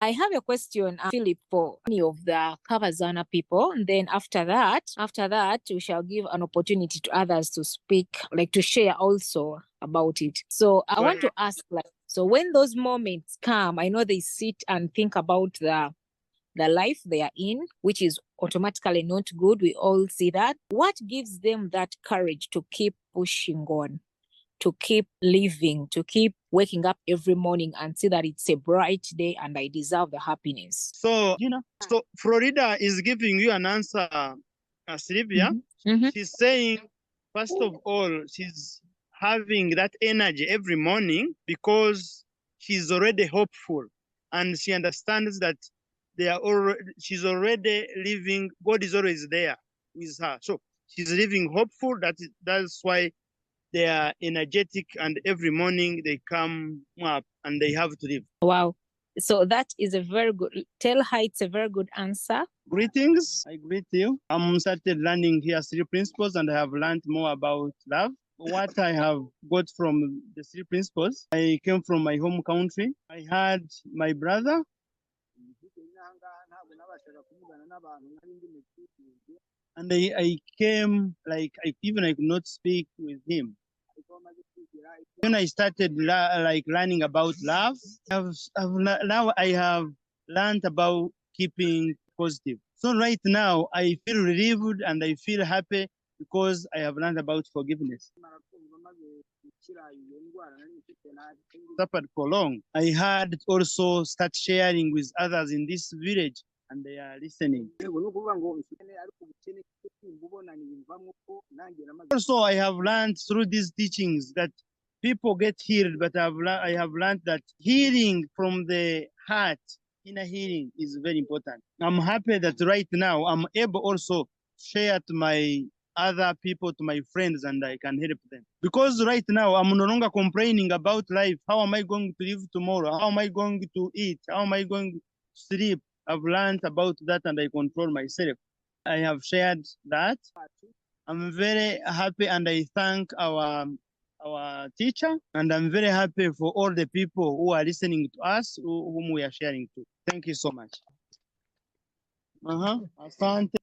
I have a question, Philip, for any of the KABAZANA people. And then after that, we shall give an opportunity to others to speak, like to share also about it. So I want to ask, like, so when those moments come, I know they sit and think about the life they are in, which is automatically not good. We all see that. What gives them that courage to keep pushing on, to keep living, to keep waking up every morning and see that it's a bright day and I deserve the happiness? So, so Florida is giving you an answer, Sylvia. Mm-hmm. She's saying, first of all, she's having that energy every morning because she's already hopeful and she understands that she's already living, God is always there with her. So she's living hopeful. That's why they are energetic and every morning they come up and they have to live. Wow. So that is a very good, tell her it's a very good answer. Greetings. I greet you. I'm started learning here 3 principles and I have learned more about love. What I have got from the 3 principles, I came from my home country. I had my brother. And I came like I could not speak with him. When I started learning about love, now I have learned about keeping positive. So right now I feel relieved and I feel happy because I have learned about forgiveness. Suffered for long. I had also start sharing with others in this village and they are listening. Also, I have learned through these teachings that people get healed, but I have learned that healing from the heart, inner healing, is very important. I'm happy that right now I'm able also to share to my other people, to my friends, and I can help them. Because right now I'm no longer complaining about life. How am I going to live tomorrow? How am I going to eat? How am I going to sleep? I've learned about that and I control myself. I have shared that. I'm very happy and I thank our teacher, and I'm very happy for all the people who are listening to us, whom we are sharing to. Thank you so much. Asante.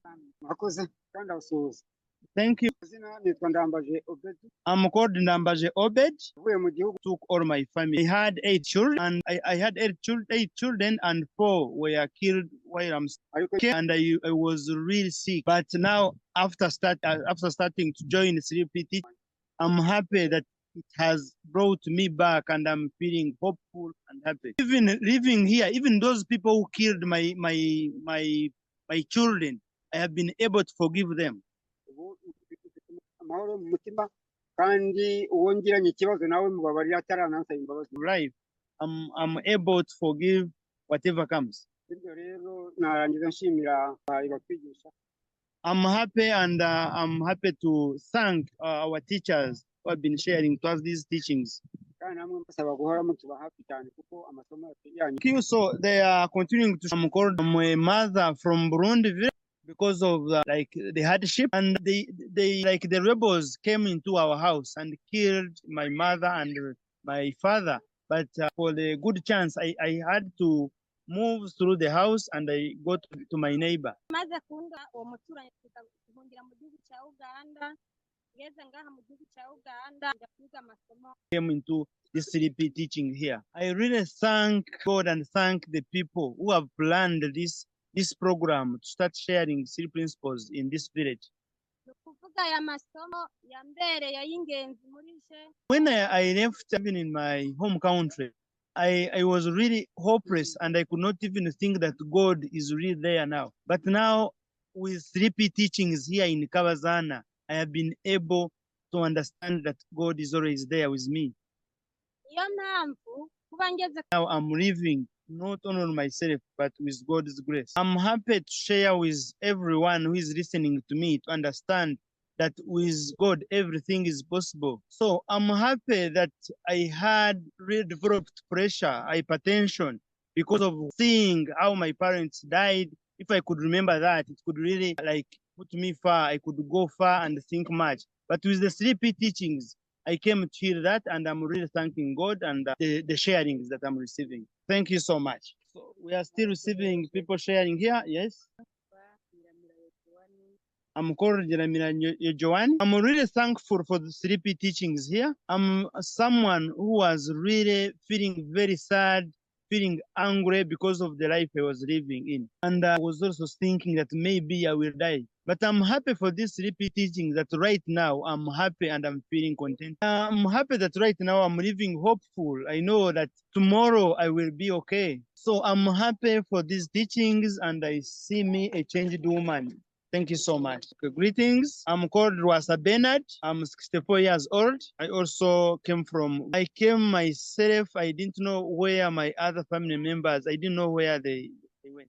Thank you. I'm called Ndambaje Obed. Took all my family. I had 8 children, and I had 8 children, and 4 were killed while I'm sick. And I was really sick. But now, after starting to join CPT, I'm happy that it has brought me back, and I'm feeling hopeful and happy. Even living here, even those people who killed my children, I have been able to forgive them. Life, I'm able to forgive whatever comes. I'm happy and I'm happy to thank our teachers who have been sharing to us these teachings. Thank you. So they are continuing to. I'm called a mother from Burundi because of the hardship, and they like the rebels came into our house and killed my mother and my father. But for the good chance, I had to move through the house and I got to my neighbor. Came into this CDP teaching here. I really thank God and thank the people who have planned this program to start sharing 3 principles in this village. When I left even in my home country, I was really hopeless and I could not even think that God is really there now. But now with 3P teachings here in KABAZANA, I have been able to understand that God is always there with me. Now I'm living not only on myself, but with God's grace. I'm happy to share with everyone who is listening to me to understand that with God, everything is possible. So I'm happy that I had really developed pressure, hypertension, because of seeing how my parents died. If I could remember that, it could really put me far. I could go far and think much. But with the 3P teachings, I came to hear that, and I'm really thanking God and the sharings that I'm receiving. Thank you so much. So we are still receiving people sharing here. Yes. I'm called Jeremiah Joanne. I'm really thankful for the 3P teachings here. I'm someone who was really feeling very sad, feeling angry because of the life I was living in. And I was also thinking that maybe I will die. But I'm happy for this 3P teaching that right now I'm happy and I'm feeling content. I'm happy that right now I'm living hopeful. I know that tomorrow I will be okay. So I'm happy for these teachings and I see me a changed woman. Thank you so much. Okay, greetings. I'm called Rwasa Bernard. I'm 64 years old. I came myself. I didn't know where my other family members, I didn't know where they went.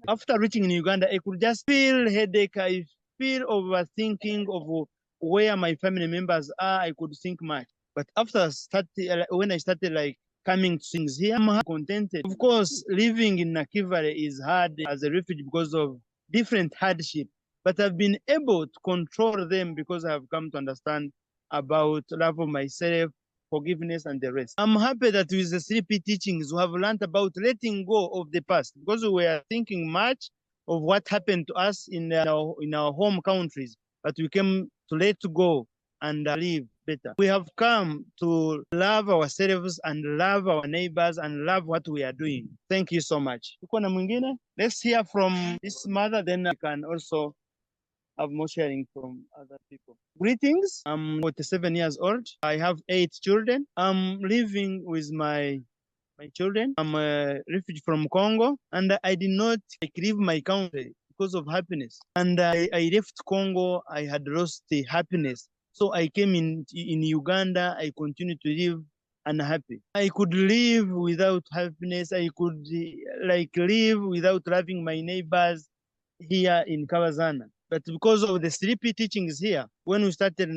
After reaching in Uganda, I could just feel headache. I feel overthinking of where my family members are. I could think much. But when I started coming to things here, I'm contented. Of course, living in Nakivale is hard as a refugee because of different hardship. But I've been able to control them because I have come to understand about love of myself, forgiveness, and the rest. I'm happy that with the 3P teachings, we have learned about letting go of the past because we were thinking much of what happened to us in our home countries, but we came to let go and live better. We have come to love ourselves and love our neighbors and love what we are doing. Thank you so much. Let's hear from this mother, then I can also have more sharing from other people. Greetings. I'm 47 years old. I have 8 children. I'm living with my children. I'm a refugee from Congo, and I did not leave my country because of happiness. And I left Congo. I had lost the happiness. So I came in Uganda. I continued to live unhappy. I could live without happiness. I could live without loving my neighbors here in KABAZANA. But because of the 3P teachings here, when we started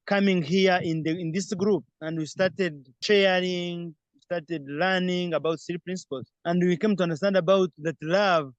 coming here in this group and we started sharing, started learning about 3 principles, and we came to understand about that love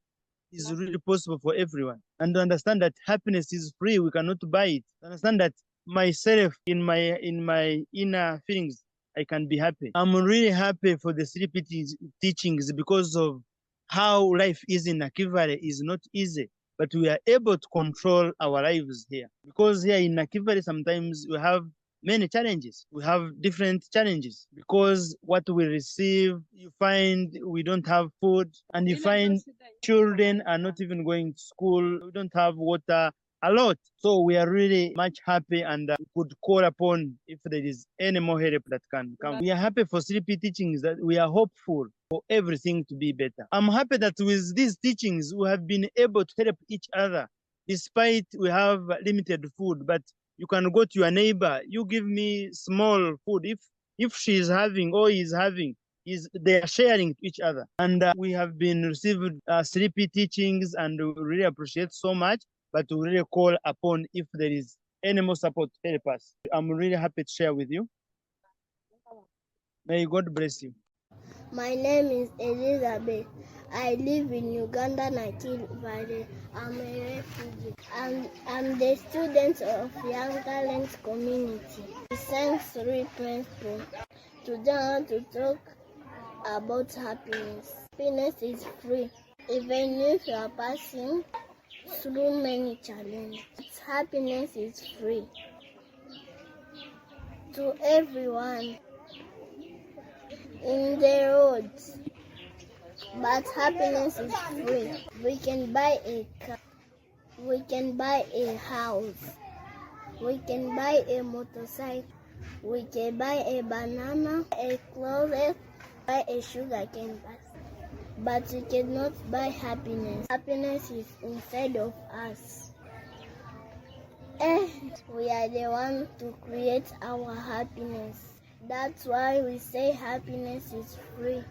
is really possible for everyone, and to understand that happiness is free, we cannot buy it. Understand that myself in my inner feelings, I can be happy. I'm really happy for the 3P teachings because of how life is in Nakivale is not easy, but we are able to control our lives here. Because here in Nakivale, sometimes we have many challenges. We have different challenges because what we receive, you find we don't have food, and you find children are not even going to school. We don't have water a lot. So we are really much happy and could call upon if there is any more help that can come. We are happy for 3P teachings that we are hopeful for everything to be better. I'm happy that with these teachings, we have been able to help each other despite we have limited food, but you can go to your neighbor, you give me small food. If she is having or he is having, they are sharing to each other. And we have been receiving 3P teachings and we really appreciate so much, but we really call upon if there is any more support to help us. I'm really happy to share with you. May God bless you. My name is Elizabeth. I live in Uganda, Nakivale. I'm a refugee. I'm the student of Young Talents Community. We sang 3 principles. Today I want to talk about happiness. Happiness is free. Even if you are passing through many challenges, happiness is free to everyone in the roads. But happiness is free. We can buy a car. We can buy a house. We can buy a motorcycle. We can buy a banana, a closet, buy a sugarcane basket. But we cannot buy happiness. Happiness is inside of us. We are the one to create our happiness. That's why we say happiness is free.